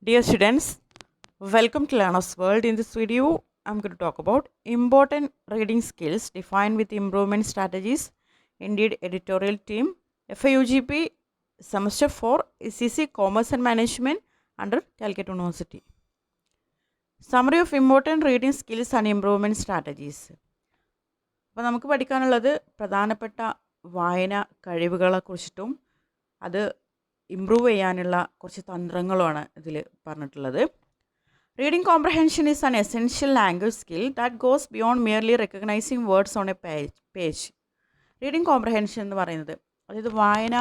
Dear students, welcome to Learner's World. In this video, I'm going to talk about important reading skills defined with improvement strategies. Indeed, editorial team, FIUGP, semester 4, ECC Commerce and Management under Calicut University. Summary of important reading skills and improvement strategies. അപ്പോൾ നമുക്ക് പഠിക്കാനുള്ളത് പ്രധാനപ്പെട്ട വായന കഴിവുകളെക്കുറിച്ചിട്ടും അത് improve ചെയ്യാനുള്ള കുറച്ച് തന്ത്രങ്ങളുമാണ് ഇതിൽ പറഞ്ഞിട്ടുള്ളത്. Reading comprehension is an essential language skill that goes beyond merely recognising words on A page. Reading comprehension എന്ന് പറയുന്നത്, അതായത് വായന,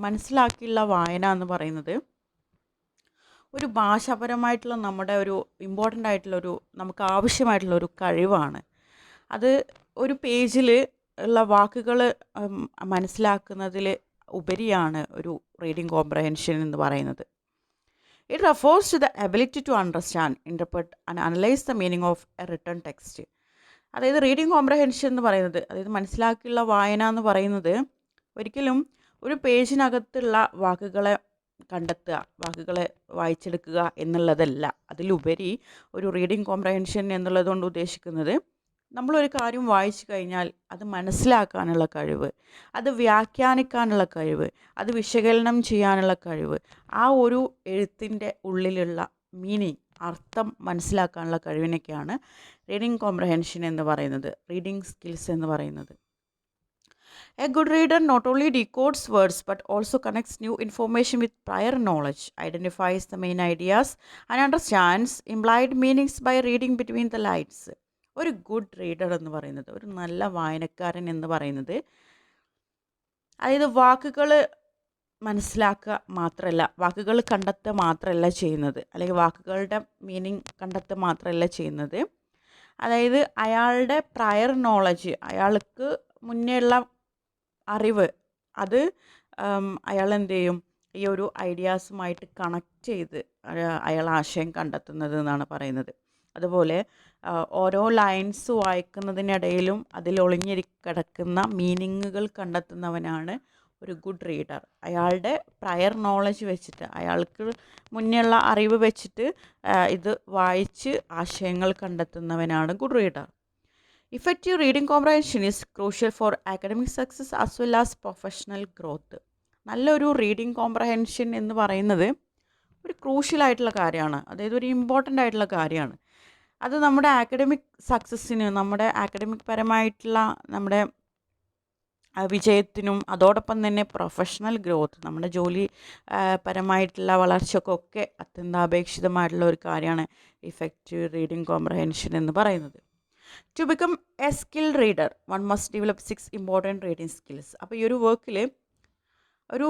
മനസ്സിലാക്കിയുള്ള വായന എന്ന് പറയുന്നത് ഒരു ഭാഷാപരമായിട്ടുള്ള നമ്മുടെ ഒരു ഇമ്പോർട്ടൻ്റ് ആയിട്ടുള്ളൊരു നമുക്ക് ആവശ്യമായിട്ടുള്ളൊരു കഴിവാണ്. അത് ഒരു പേജിൽ ഉള്ള വാക്കുകൾ മനസ്സിലാക്കുന്നതിൽ ഉപരിയാണ് ഒരു റീഡിംഗ് കോംപ്രഹെൻഷൻ എന്ന് പറയുന്നത്. It refers to the ability to understand, interpret and analyse the meaning of a written text. അതായത് റീഡിംഗ് കോംപ്രഹെൻഷൻ എന്ന് പറയുന്നത്, അതായത് മനസ്സിലാക്കിയുള്ള വായന എന്ന് പറയുന്നത് ഒരിക്കലും ഒരു പേജിനകത്തുള്ള വാക്കുകളെ കണ്ടെത്തുക, വാക്കുകളെ വായിച്ചെടുക്കുക എന്നുള്ളതല്ല. അതിലുപരി ഒരു റീഡിംഗ് കോംപ്രഹെൻഷൻ എന്നുള്ളതുകൊണ്ട് ഉദ്ദേശിക്കുന്നത് നമ്മളൊരു കാര്യം വായിച്ചു കഴിഞ്ഞാൽ അത് മനസ്സിലാക്കാനുള്ള കഴിവ്, അത് വ്യാഖ്യാനിക്കാനുള്ള കഴിവ്, അത് വിശകലനം ചെയ്യാനുള്ള കഴിവ്, ആ ഒരു എഴുത്തിൻ്റെ ഉള്ളിലുള്ള മീനിങ്, അർത്ഥം മനസ്സിലാക്കാനുള്ള കഴിവിനൊക്കെയാണ് റീഡിംഗ് കോംപ്രഹെൻഷൻ എന്ന് പറയുന്നത്, റീഡിംഗ് സ്കിൽസ് എന്ന് പറയുന്നത്. A good reader not only decodes words but also connects new information with prior knowledge, identifies the main ideas and understands implied meanings by reading between the lines. ഒരു good reader എന്ന് പറയുന്നത്, ഒരു നല്ല വായനക്കാരൻ എന്ന് പറയുന്നത്, അതായത് വാക്കുകൾ മനസ്സിലാക്കുക മാത്രമല്ല, വാക്കുകൾ കണ്ടെത്തുക മാത്രമല്ല ചെയ്യുന്നത്, അല്ലെങ്കിൽ വാക്കുകളുടെ മീനിങ് കണ്ടെത്തുക മാത്രമല്ല ചെയ്യുന്നത്, അതായത് അയാളുടെ പ്രയർ നോളജ്, അയാൾക്ക് മുന്നേയുള്ള അറിവ്, അത് അയാൾ എന്ത് ചെയ്യും, ഈ ഒരു ഐഡിയാസുമായിട്ട് കണക്ട് ചെയ്ത് അയാൾ ആശയം കണ്ടെത്തുന്നത് എന്നാണ് പറയുന്നത്. അതുപോലെ ഓരോ ലൈൻസ് വായിക്കുന്നതിനിടയിലും അതിൽ കിടക്കുന്ന മീനിങ്ങുകൾ കണ്ടെത്തുന്നവനാണ് ഒരു ഗുഡ് റീഡർ. അയാളുടെ പ്രയർ നോളജ് വെച്ചിട്ട്, അയാൾക്ക് മുന്നേയുള്ള അറിവ് വെച്ചിട്ട് ഇത് വായിച്ച് ആശയങ്ങൾ കണ്ടെത്തുന്നവനാണ് good reader. Effective reading comprehension is crucial for academic success as well as professional growth. നല്ലൊരു റീഡിംഗ് കോംപ്രഹെൻഷൻ എന്ന് പറയുന്നത് ഒരു ക്രൂഷ്യൽ ആയിട്ടുള്ള കാര്യമാണ്, അതായത് ഒരു ഇമ്പോർട്ടൻ്റ് ആയിട്ടുള്ള കാര്യമാണ്. അത് നമ്മുടെ ആക്കഡമിക് സക്സസ്സിന്, നമ്മുടെ ആക്കഡമിക് പരമായിട്ടുള്ള നമ്മുടെ വിജയത്തിനും അതോടൊപ്പം തന്നെ പ്രൊഫഷണൽ ഗ്രോത്ത്, നമ്മുടെ ജോലി പരമായിട്ടുള്ള വളർച്ചക്കൊക്കെ അത്യന്താപേക്ഷിതമായിട്ടുള്ള ഒരു കാര്യമാണ് ഇഫക്റ്റീവ് റീഡിംഗ് കോംപ്രഹെൻഷൻ എന്ന് പറയുന്നത്. To become a skilled reader, one must develop 6 important reading skills. അപ്പോൾ ഈ ഒരു വർക്കിൽ ഒരു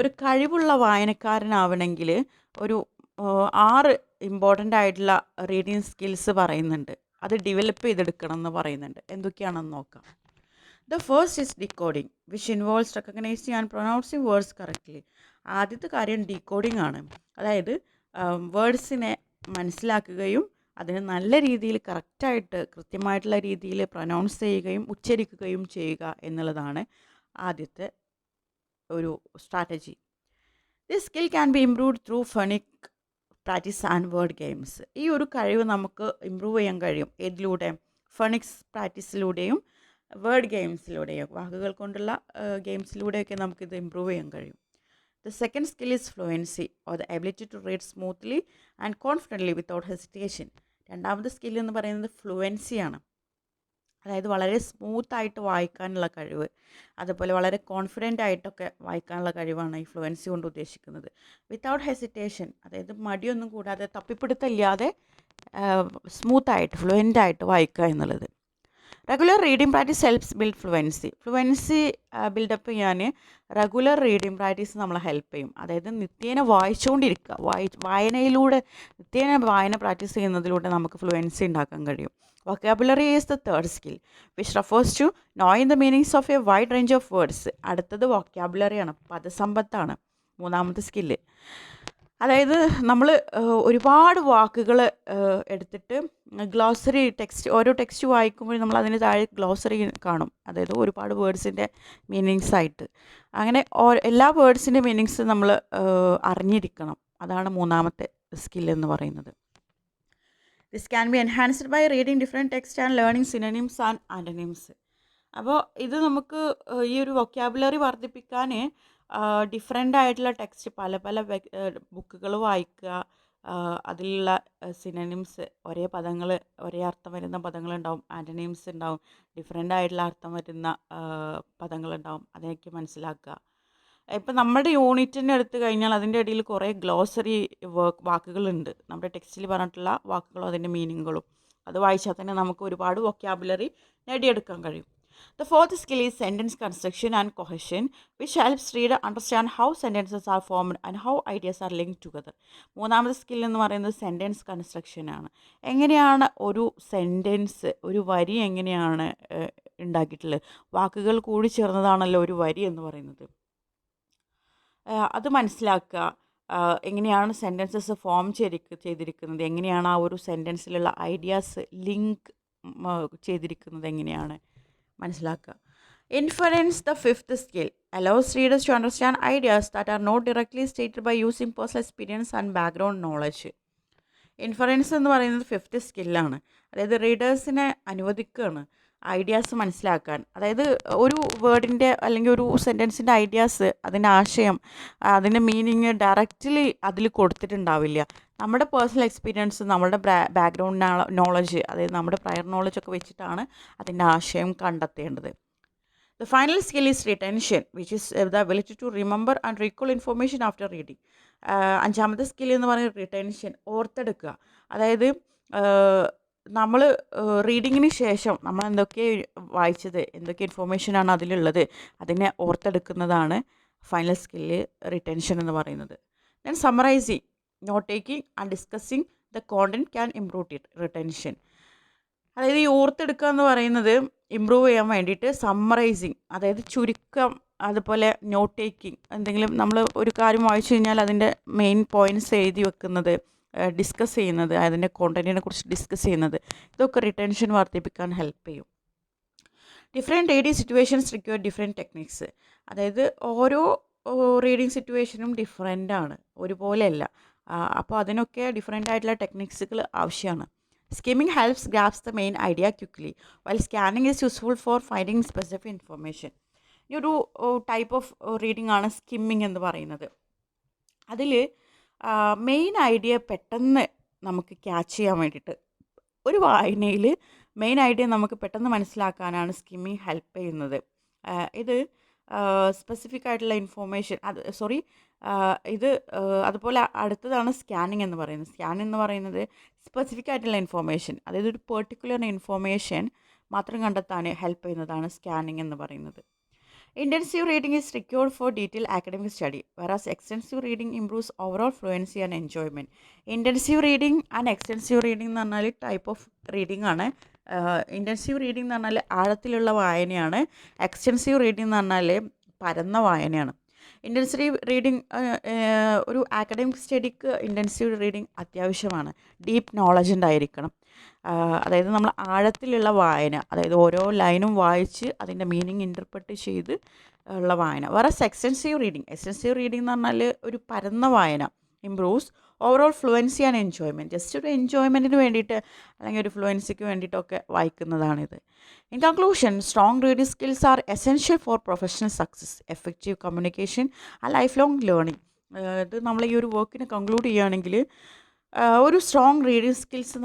ഒരു കഴിവുള്ള വായനക്കാരനാവണമെങ്കിൽ ഒരു 6 ഇമ്പോർട്ടൻ്റ് ആയിട്ടുള്ള റീഡിങ് സ്കിൽസ് പറയുന്നുണ്ട്, അത് ഡെവലപ്പ് ചെയ്തെടുക്കണം എന്ന് പറയുന്നുണ്ട്. എന്തൊക്കെയാണെന്ന് നോക്കാം. The first is decoding, which involves recognising and pronouncing words correctly. ആദ്യത്തെ കാര്യം ഡീകോഡിങ് ആണ്, അതായത് വേർഡ്സിനെ മനസ്സിലാക്കുകയും അതിന് നല്ല രീതിയിൽ കറക്റ്റായിട്ട് കൃത്യമായിട്ടുള്ള രീതിയിൽ പ്രൊനൗൺസ് ചെയ്യുകയും ഉച്ചരിക്കുകയും ചെയ്യുക എന്നുള്ളതാണ് ആദ്യത്തെ ഒരു strategy. This skill can be improved through phonic practice and word games. ഈ ഒരു കഴിവ് നമുക്ക് ഇമ്പ്രൂവ് ചെയ്യാൻ കഴിയും ഏതിലൂടെ? ഫണിക്സ് പ്രാക്ടീസിലൂടെയും വേർഡ് ഗെയിംസിലൂടെയും, വാക്കുകൾ കൊണ്ടുള്ള ഗെയിംസിലൂടെയൊക്കെ നമുക്കിത് ഇമ്പ്രൂവ് ചെയ്യാൻ കഴിയും. The second skill is fluency, or the ability to read smoothly and confidently without hesitation. രണ്ടാമത്തെ സ്കിൽ എന്ന് പറയുന്നത് ഫ്ലുവൻസിയാണ്, അതായത് വളരെ സ്മൂത്തായിട്ട് വായിക്കാനുള്ള കഴിവ്, അതുപോലെ വളരെ കോൺഫിഡൻ്റ് ആയിട്ടൊക്കെ വായിക്കാനുള്ള കഴിവാണ് ഈ ഫ്ലുവൻസി കൊണ്ട് ഉദ്ദേശിക്കുന്നത്. വിത്തൗട്ട് ഹെസിറ്റേഷൻ, അതായത് മടിയൊന്നും കൂടാതെ തപ്പിപ്പിടുത്തമില്ലാതെ സ്മൂത്തായിട്ട് ഫ്ലുവൻ്റായിട്ട് വായിക്കുക എന്നുള്ളത്. Regular reading practice helps build fluency build up ചെയ്യാൻ റെഗുലർ റീഡിംഗ് പ്രാക്ടീസ് നമ്മളെ ഹെൽപ്പ് ചെയ്യും. അതായത് നിത്യേന വായിച്ചുകൊണ്ടിരിക്കുക, വായനയിലൂടെ നിത്യേന വായന പ്രാക്ടീസ് ചെയ്യുന്നതിലൂടെ നമുക്ക് ഫ്ലുവൻസി ഉണ്ടാക്കാൻ കഴിയും. Vocabulary is the third skill which refers to knowing the meanings of a wide range of words. അടുത്തത് വൊക്കാബുലറിയാണ്, പദസമ്പത്താണ് മൂന്നാമത്തെ സ്കില്ല്. അതായത് നമ്മൾ ഒരുപാട് വാക്കുകൾ എടുത്തിട്ട് ഗ്ലോസറി ടെക്സ്റ്റ്, ഓരോ ടെക്സ്റ്റ് വായിക്കുമ്പോൾ നമ്മൾ അതിന് താഴെ ഗ്ലോസറി കാണും, അതായത് ഒരുപാട് വേർഡ്സിൻ്റെ മീനിങ്സ് ആയിട്ട്. അങ്ങനെ എല്ലാ വേർഡ്സിൻ്റെ മീനിങ്സ് നമ്മൾ അറിഞ്ഞിരിക്കണം, അതാണ് മൂന്നാമത്തെ സ്കിൽ എന്ന് പറയുന്നത്. This can be enhanced by reading different text and learning synonyms and antonyms. അപ്പോൾ ഇത് നമുക്ക് ഈ ഒരു വൊക്കാബുലറി വർദ്ധിപ്പിക്കാൻ ഡിഫറെൻ്റ് ആയിട്ടുള്ള ടെക്സ്റ്റ് പല പല ബുക്കുകൾ വായിക്കുക, അതിലുള്ള സിനോണിംസ്, ഒരേ പദങ്ങൾ, ഒരേ അർത്ഥം വരുന്ന പദങ്ങളുണ്ടാവും, ആൻറ്റണിംസ് ഉണ്ടാവും, ഡിഫറെൻ്റ് ആയിട്ടുള്ള അർത്ഥം വരുന്ന പദങ്ങളുണ്ടാവും, അതിനൊക്കെ മനസ്സിലാക്കുക. ഇപ്പം നമ്മുടെ യൂണിറ്റിൻ്റെ എടുത്തു കഴിഞ്ഞാൽ അതിൻ്റെ ഇടയിൽ കുറേ ഗ്ലോസറി വാക്കുകളുണ്ട്, നമ്മുടെ ടെക്സ്റ്റിൽ പറഞ്ഞിട്ടുള്ള വാക്കുകളും അതിൻ്റെ മീനിങ്ങുകളും. അത് വായിച്ചാൽ തന്നെ നമുക്ക് ഒരുപാട് വൊക്കാബുലറി നേടിയെടുക്കാൻ കഴിയും. The fourth skill is sentence construction and cohesion, which helps reader understand how sentences are formed and how ideas are linked together. മൂന്നാമത്തെ സ്കിൽ എന്ന് പറയുന്നത് സെൻറ്റൻസ് കൺസ്ട്രക്ഷൻ ആണ്. എങ്ങനെയാണ് ഒരു സെൻറ്റൻസ്, ഒരു വരി എങ്ങനെയാണ് ഉണ്ടാക്കിയിട്ടുള്ളത്? വാക്കുകൾ കൂടി ചേർന്നതാണല്ലോ ഒരു വരി എന്ന് പറയുന്നത്. അത് മനസ്സിലാക്കുക. എങ്ങനെയാണ് സെൻറ്റൻസസ് ഫോം ചെയ്തിരിക്കുന്നത്, എങ്ങനെയാണ് ആ ഒരു സെൻറ്റൻസിലുള്ള ഐഡിയാസ് ലിങ്ക് ചെയ്തിരിക്കുന്നത് എങ്ങനെയാണ് മനസ്സിലാക്കുക. Inference, the fifth skill, allows readers to understand ideas that are not directly stated by using personal experience and background knowledge. Inference എന്ന് പറയുന്നത് ഫിഫ്ത്ത് സ്കില്ലാണ്. അതായത് റീഡേഴ്സിനെ അനുവദിക്കുകയാണ് ഐഡിയാസ് മനസ്സിലാക്കാൻ. അതായത് ഒരു വേർഡിൻ്റെ അല്ലെങ്കിൽ ഒരു സെൻറ്റൻസിൻ്റെ ഐഡിയാസ്, അതിൻ്റെ ആശയം, അതിൻ്റെ മീനിങ് ഡയറക്റ്റ്ലി അതിൽ കൊടുത്തിട്ടുണ്ടാവില്ല. നമ്മുടെ പേഴ്സണൽ എക്സ്പീരിയൻസ്, നമ്മുടെ ബാക്ക്ഗ്രൗണ്ട് നോളജ്, അതായത് നമ്മുടെ പ്രയർ നോളജൊക്കെ വെച്ചിട്ടാണ് അതിൻ്റെ ആശയം കണ്ടെത്തേണ്ടത്. The final skill is retention, which is the ability to remember and recall information after reading. അഞ്ചാമത്തെ സ്കിൽ എന്ന് പറയുന്നത് റിട്ടൻഷൻ, ഓർത്തെടുക്കുക. അതായത് നമ്മൾ റീഡിങ്ങിന് ശേഷം നമ്മൾ എന്തൊക്കെ വായിച്ചത്, എന്തൊക്കെ ഇൻഫോർമേഷനാണ് അതിലുള്ളത്, അതിനെ ഓർത്തെടുക്കുന്നതാണ് ഫൈനൽ സ്കില്ല് റിട്ടൻഷൻ എന്ന് പറയുന്നത്. Then summarising, note taking and discussing the content can improve retention. അതായത് ഈ ഓർത്തെടുക്കുക എന്ന് പറയുന്നത് ഇമ്പ്രൂവ് ചെയ്യാൻ വേണ്ടിയിട്ട് സമ്മറൈസിങ്, അതായത് ചുരുക്കം, അതുപോലെ നോട്ട് ടേക്കിംഗ്, എന്തെങ്കിലും നമ്മൾ ഒരു കാര്യം വായിച്ചു കഴിഞ്ഞാൽ അതിൻ്റെ മെയിൻ പോയിൻറ്റ്സ് എഴുതി വെക്കുന്നത്, ഡിസ്കസ് ചെയ്യുന്നത്, അതിൻ്റെ കോണ്ടൻറ്റിനെ കുറിച്ച് ഡിസ്കസ് ചെയ്യുന്നത്, ഇതൊക്കെ റിട്ടൻഷൻ വർദ്ധിപ്പിക്കാൻ ഹെൽപ്പ് ചെയ്യും. Different reading situations require different techniques. അതായത് ഓരോ റീഡിങ് സിറ്റുവേഷനും ഡിഫറെൻ്റാണ്, ഒരുപോലെയല്ല. അപ്പോൾ അതിനൊക്കെ ഡിഫറെൻ്റ് ആയിട്ടുള്ള ടെക്നിക്സുകൾ ആവശ്യമാണ്. Skimming helps grasp the main idea quickly, while scanning is useful for finding specific information. ഈ ഒരു ടൈപ്പ് ഓഫ് റീഡിംഗ് ആണ് സ്കിമ്മിങ് എന്ന് പറയുന്നത്. അതിൽ മെയിൻ ഐഡിയ പെട്ടെന്ന് നമുക്ക് ക്യാച്ച് ചെയ്യാൻ വേണ്ടിയിട്ട്, ഒരു വായനയിൽ മെയിൻ ഐഡിയ നമുക്ക് പെട്ടെന്ന് മനസ്സിലാക്കാനാണ് സ്കിമ്മിങ് ഹെൽപ്പ് ചെയ്യുന്നത്. ഇത് സ്പെസിഫിക് ആയിട്ടുള്ള ഇൻഫോർമേഷൻ, അതുപോലെ അടുത്തതാണ് സ്കാനിങ് എന്ന് പറയുന്നത്. സ്കാനിങ് എന്ന് പറയുന്നത് സ്പെസിഫിക് ആയിട്ടുള്ള ഇൻഫോർമേഷൻ, അതായത് ഒരു പെർട്ടിക്കുലർ ഇൻഫോർമേഷൻ മാത്രം കണ്ടെത്താൻ ഹെൽപ്പ് ചെയ്യുന്നതാണ് സ്കാനിങ് എന്ന് പറയുന്നത്. Intensive reading is required for detailed academic study, whereas extensive reading improves overall fluency and enjoyment. Intensive reading and extensive reading എന്ന് പറഞ്ഞാൽ ടൈപ്പ് ഓഫ് റീഡിംഗ് ആണ്. ഇൻറ്റൻസീവ് റീഡിംഗ് എന്ന് പറഞ്ഞാൽ ആഴത്തിലുള്ള വായനയാണ്. എക്സ്റ്റെൻസീവ് റീഡിംഗ് എന്ന് പറഞ്ഞാൽ പരന്ന വായനയാണ്. ഇൻറ്റൻസീവ് റീഡിംഗ് ഒരു ആക്കഡമിക് സ്റ്റഡിക്ക് ഇൻറ്റൻസീവ് റീഡിംഗ് അത്യാവശ്യമാണ്. ഡീപ്പ് നോളജ് ഉണ്ടായിരിക്കണം. അതായത് നമ്മൾ ആഴത്തിലുള്ള വായന, അതായത് ഓരോ ലൈനും വായിച്ച് അതിൻ്റെ മീനിങ് ഇൻ്റർപ്രറ്റ് ചെയ്ത് ഉള്ള വായന. വേറെ എക്സ്റ്റെൻസീവ് റീഡിംഗ് എന്ന് പറഞ്ഞാൽ ഒരു പരന്ന വായന. Improves overall fluency and enjoyment. Just ഒരു എൻജോയ്മെൻറ്റിന് വേണ്ടിയിട്ട് അല്ലെങ്കിൽ ഒരു ഫ്ലുവൻസിക്ക് വേണ്ടിയിട്ടൊക്കെ വായിക്കുന്നതാണിത്. In conclusion, strong reading skills are essential for professional success, effective communication and life long learning. ഇത് നമ്മൾ ഈ ഒരു വർക്കിനെ കൺക്ലൂഡ് ചെയ്യുകയാണെങ്കിൽ ഒരു സ്ട്രോങ് റീഡിംഗ് സ്കിൽസ്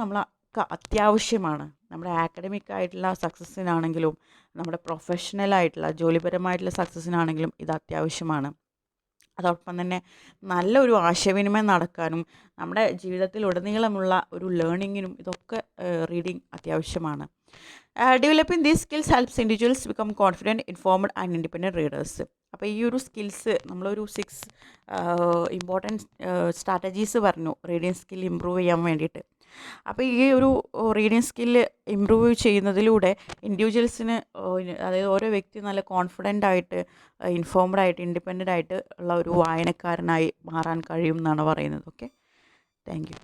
അത്യാവശ്യമാണ്. നമ്മുടെ ആക്കഡമിക് ആയിട്ടുള്ള സക്സസ്സിനാണെങ്കിലും നമ്മുടെ പ്രൊഫഷണലായിട്ടുള്ള ജോലിപരമായിട്ടുള്ള സക്സസ്സിനാണെങ്കിലും ഇത് അത്യാവശ്യമാണ്. അതോടൊപ്പം തന്നെ നല്ലൊരു ആശയവിനിമയം നടക്കാനും നമ്മുടെ ജീവിതത്തിൽ ഉടനീളമുള്ള ഒരു ലേണിങ്ങിനും ഇതൊക്കെ റീഡിങ് അത്യാവശ്യമാണ്. Developing these skills helps individuals become confident, informed and independent readers. അപ്പോൾ ഈ ഒരു സ്കിൽസ് നമ്മളൊരു 6 ഇമ്പോർട്ടൻറ്റ് സ്ട്രാറ്റജീസ് പറഞ്ഞു റീഡിങ് സ്കിൽ ഇമ്പ്രൂവ് ചെയ്യാൻ വേണ്ടിയിട്ട്. അപ്പോൾ ഈ ഒരു റീഡിങ് സ്കില്ല് ഇമ്പ്രൂവ് ചെയ്യുന്നതിലൂടെ ഇൻഡിവിജ്വൽസിന്, അതായത് ഓരോ വ്യക്തി നല്ല കോൺഫിഡൻ്റ് ആയിട്ട്, ഇൻഫോംഡ് ആയിട്ട്, ഇൻഡിപെൻഡൻ്റ് ആയിട്ട് ഉള്ള ഒരു വായനക്കാരനായി മാറാൻ കഴിയും എന്നാണ് പറയുന്നത്. Okay, thank you.